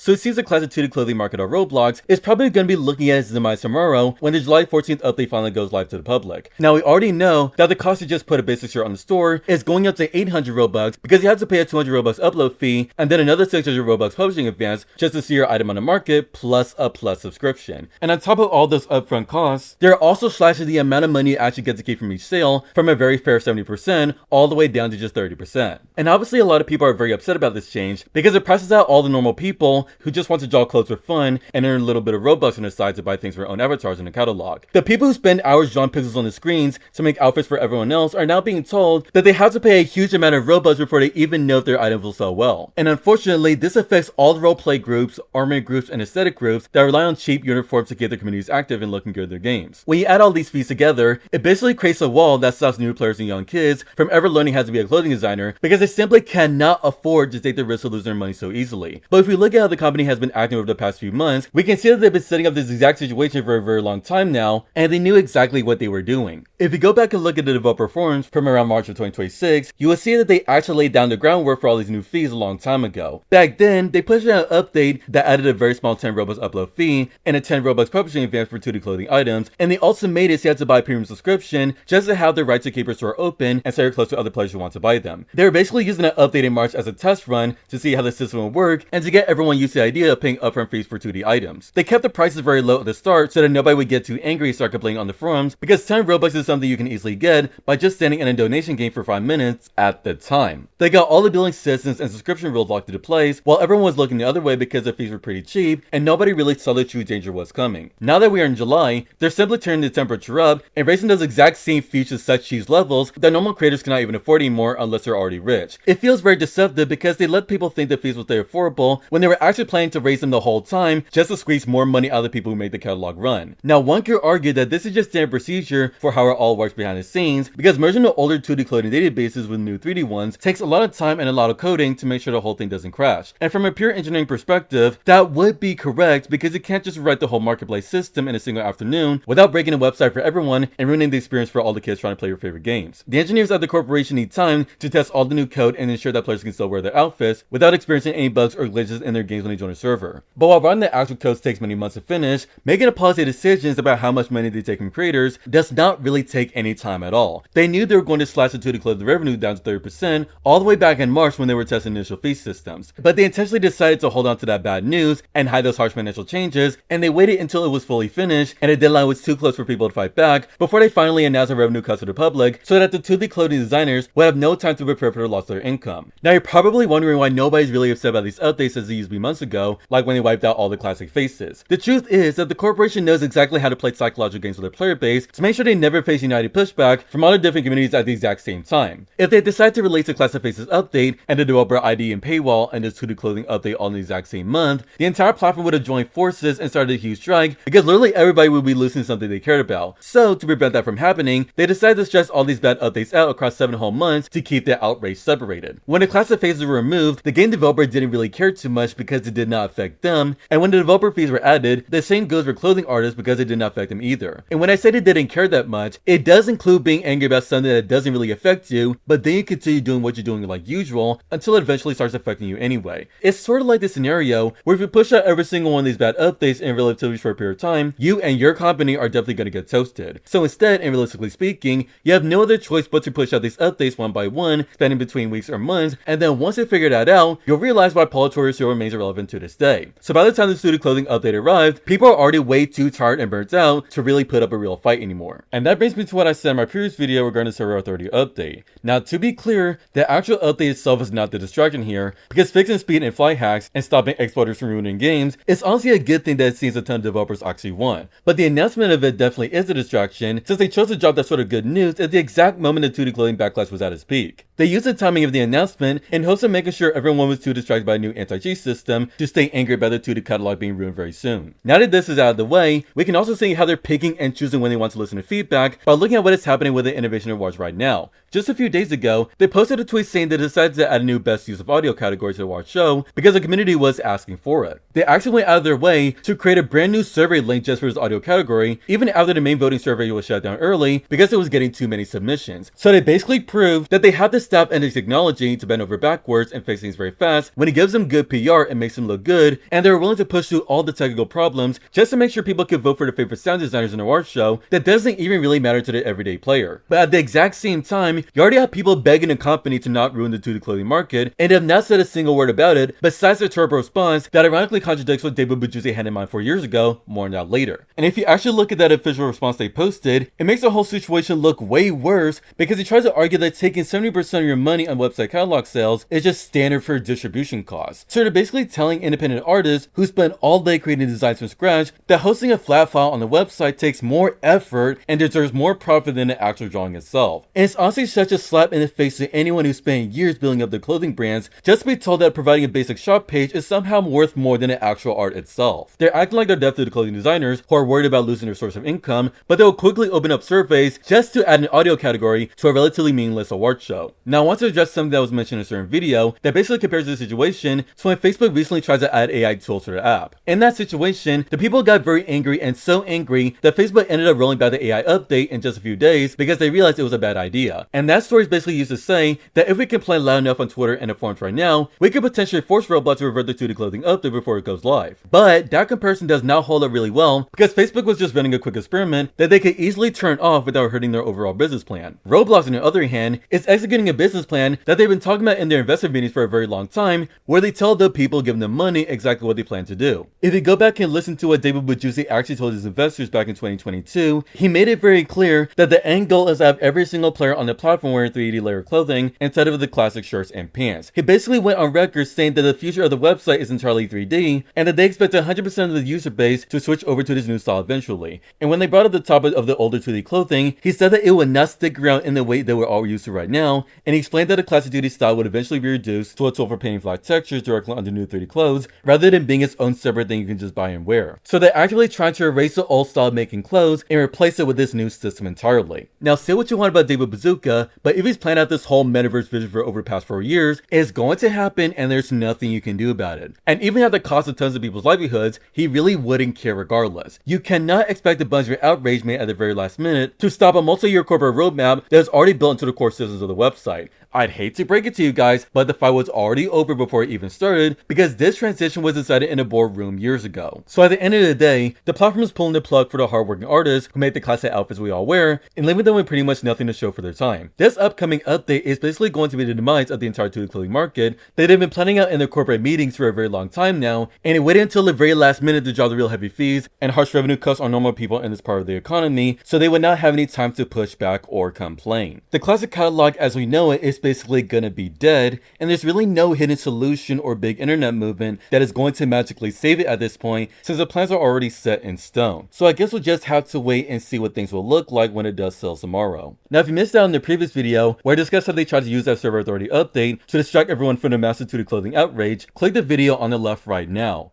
so it seems the classic 2D clothing market on Roblox is probably going to be looking at its demise tomorrow when the July 14th update finally goes live to the public. Now, we already know that the cost to just put a basic shirt on the store is going up to 800 Robux because you have to pay a 200 Robux upload fee and then another 600 Robux publishing advance just to see your item on the market plus a plus subscription. And on top of all those upfront costs, they're also slashing the amount of money you actually get to keep from each sale from a very fair 70% all the way down to just 30%. And obviously a lot of people are very upset about this change because it presses out all the normal people who just want to draw clothes for fun and earn a little bit of Robux on the side to buy things for their own avatars in the catalog. The people who spend hours drawing pixels on the screens to make outfits for everyone else are now being told that they have to pay a huge amount of Robux before they even know if their items will sell well. And unfortunately, this affects all the roleplay groups, army groups, and aesthetic groups that rely on cheap uniforms to keep their communities active and looking good in their games. When you add all these fees together, it basically creates a wall that stops new players and young kids from ever learning how to be a clothing designer because they simply cannot afford to take the risk of losing their money so easily. But if we look at how the company has been acting over the past few months, we can see that they've been setting up this exact situation for a very long time now, and they knew exactly what they were doing. If you go back and look at the developer forums from around March of 2026, you will see that they actually laid down the groundwork for all these new fees a long time ago. Back then, they pushed out an update that added a very small 10 Robux upload fee and a 10 Robux publishing advance for 2D clothing items, and they also made it so you had to buy a premium subscription just to have the right to keep your store open and sell your clothes to other players who want to buy them. They were basically using that update in March as a test run to see how the system would work and to get everyone used to the idea of paying upfront fees for 2D items. They kept the prices very low at the start so that nobody would get too angry and start complaining on the forums because 10 Robux is something you can easily get by just standing in a donation game for 5 minutes at the time. They got all the billing systems and subscription rules locked into place while everyone was looking the other way because the fees were pretty cheap and nobody really saw the true danger was coming. Now that we are in July, they're simply turning the temperature up and raising those exact same fees to such cheese levels that normal creators cannot even afford anymore unless they're already rich. It feels very deceptive because they let people think the fees were stay affordable when they were actually planning to raise them the whole time just to squeeze more money out of the people who made the catalog run. Now, one could argue that this is just standard procedure for how it all works behind the scenes because merging the older 2D clothing databases with new 3D ones takes a lot of time and a lot of coding to make sure the whole thing doesn't crash. And from a pure engineering perspective, that would be correct because you can't just rewrite the whole marketplace system in a single afternoon without breaking a website for everyone and ruining the experience for all the kids trying to play your favorite games. The engineers at the corporation need time to test all the new code and ensure that players can still wear their outfits without experiencing any bugs or glitches in their games when they join a server. But while writing the actual code takes many months to finish, making a policy decisions about how much money they take from creators does not really take any time at all. They knew they were going to slash the 2D clothing revenue down to 30% all the way back in March when they were testing initial fee systems. But they intentionally decided to hold on to that bad news and hide those harsh financial changes, and they waited until it was fully finished and the deadline was too close for people to fight back before they finally announced a revenue cut to the public so that the 2D clothing designers would have no time to prepare for the loss of their income. Now, you're probably wondering why nobody's really upset about these updates as they used to be months ago, like when they wiped out all the classic faces. The truth is that the corporation knows exactly how to play psychological games with their player base to make sure they never face united pushback from all the different communities at the exact same time. If they decide to release the classic faces update and the developer ID and paywall and this 2D clothing update all in the exact same month, the entire platform would have joined forces and started a huge strike because literally everybody would be losing something they cared about. So to prevent that from happening, they decided to stress all these bad updates out across 7 whole months to keep the outrage separated. When the classic phases were removed, the game developer didn't really care too much because it did not affect them, and when the developer fees were added, the same goes for clothing artists because it did not affect them either. And when I say they didn't care that much, it does include being angry about something that doesn't really affect you, but then you continue doing what you're doing like usual until it eventually starts affecting you anyway. It's sort of like the scenario where if you push out every single one of these bad updates in relatively short period of time, you and your company are definitely going to get toasted. So instead, and realistically speaking, you have no other choice but to push out these updates one by one, spanning between weeks or months, and then once you figure that out, you'll realize why Politoria still remains irrelevant to this day. So by the time the 2D clothing update arrived, people are already way too tired and burnt out to really put up a real fight anymore. And that brings me to what I said in my previous video regarding the server authority update. Now, to be clear, the actual update itself is not the distraction here, because fixing speed and fly hacks and stopping exploiters from ruining games is honestly a good thing that it seems a ton of developers actually want. But the announcement of it definitely is a distraction, since they chose to drop that sort of good news at the exact moment the 2D clothing backlash was at its peak. They used the timing of the announcement in hopes of making sure everyone was too distracted by a new anti-cheat system to stay angry about the 2D catalog being ruined very soon. Now that this is out of the way, we can also see how they're picking and choosing when they want to listen to feedback by looking at what is happening with the innovation awards right now. Just a few days ago, they posted a tweet saying they decided to add a new best use of audio category to the watch show because the community was asking for it. They actually went out of their way to create a brand new survey link just for this audio category, even after the main voting survey was shut down early because it was getting too many submissions. So they basically proved that they have the staff and the technology to bend over backwards and fix things very fast when it gives them good PR and makes them look good, and they're willing to push through all the technical problems just to make sure people can vote for their favorite sound designers in the award show that doesn't even really matter to the everyday player. But at the exact same time, you already have people begging the company to not ruin the 2D clothing market, and they have not said a single word about it besides their turbo response that ironically contradicts what David Bajuzzi had in mind 4 years ago, more on that later. And if you actually look at that official response they posted, it makes the whole situation look way worse because he tries to argue that taking 70% of your money on website catalog sales is just standard for distribution costs. So they're basically telling independent artists who spend all day creating designs from scratch that hosting a flat file on the website takes more effort and deserves more profit than the actual drawing itself. And it's honestly such a slap in the face to anyone who spent years building up their clothing brands just to be told that providing a basic shop page is somehow worth more than the actual art itself. They're acting like they're deaf to the clothing designers who are worried about losing their source of income, but they'll quickly open up surveys just to add an audio category to a relatively meaningless award show. Now I want to address something that was mentioned in a certain video that basically compares the situation to when Facebook recently tried to add AI tools to their app. In that situation, the people got very angry, and so angry that Facebook ended up rolling back the AI update in just a few days because they realized it was a bad idea. And that story is basically used to say that if we complain loud enough on Twitter and the forums right now, we could potentially force Roblox to revert the 2D clothing update before it goes live. But that comparison does not hold up really well because Facebook was just running a quick experiment that they could easily turn off without hurting their overall business plan. Roblox, on the other hand, is executing a business plan that they've been talking about in their investor meetings for a very long time, where they tell the people giving them money exactly what they plan to do. If you go back and listen to what David Bajuzzi actually told his investors back in 2022, he made it very clear that the end goal is to have every single player on the platform wearing 3D layer clothing instead of the classic shirts and pants. He basically went on record saying that the future of the website is entirely 3D, and that they expect 100% of the user base to switch over to this new style eventually. And when they brought up the topic of the older 2D clothing, he said that it would not stick around in the way that we're all used to right now, and he explained that the classic 2D style would eventually be reduced to a tool for painting flat textures directly onto new 3D clothes, rather than being its own separate thing you can just buy and wear. So they're actively trying to erase the old style of making clothes and replace it with this new system entirely. Now say what you want about David Bazooka, but if he's planned out this whole metaverse vision for over the past 4 years, it's going to happen and there's nothing you can do about it. And even at the cost of tons of people's livelihoods, he really wouldn't care regardless. You cannot expect a bunch of outrage made at the very last minute to stop a multi-year corporate roadmap that is already built into the core systems of the website. I'd hate to break it to you guys, but the fight was already over before it even started because this transition was decided in a boardroom years ago. So at the end of the day, the platform is pulling the plug for the hardworking artists who make the classic outfits we all wear and leaving them with pretty much nothing to show for their time. This upcoming update is basically going to be the demise of the entire 2D clothing market that they've been planning out in their corporate meetings for a very long time now, and it waited until the very last minute to drop the real heavy fees and harsh revenue cuts on normal people in this part of the economy, so they would not have any time to push back or complain. The classic catalog as we know it is basically gonna be dead, and there's really no hidden solution or big internet movement that is going to magically save it at this point, since the plans are already set in stone. So I guess we'll just have to wait and see what things will look like when it does sell tomorrow. Now if you missed out on the previous video where I discussed how they tried to use that server authority update to distract everyone from the massive 2D clothing outrage, click the video on the left right now.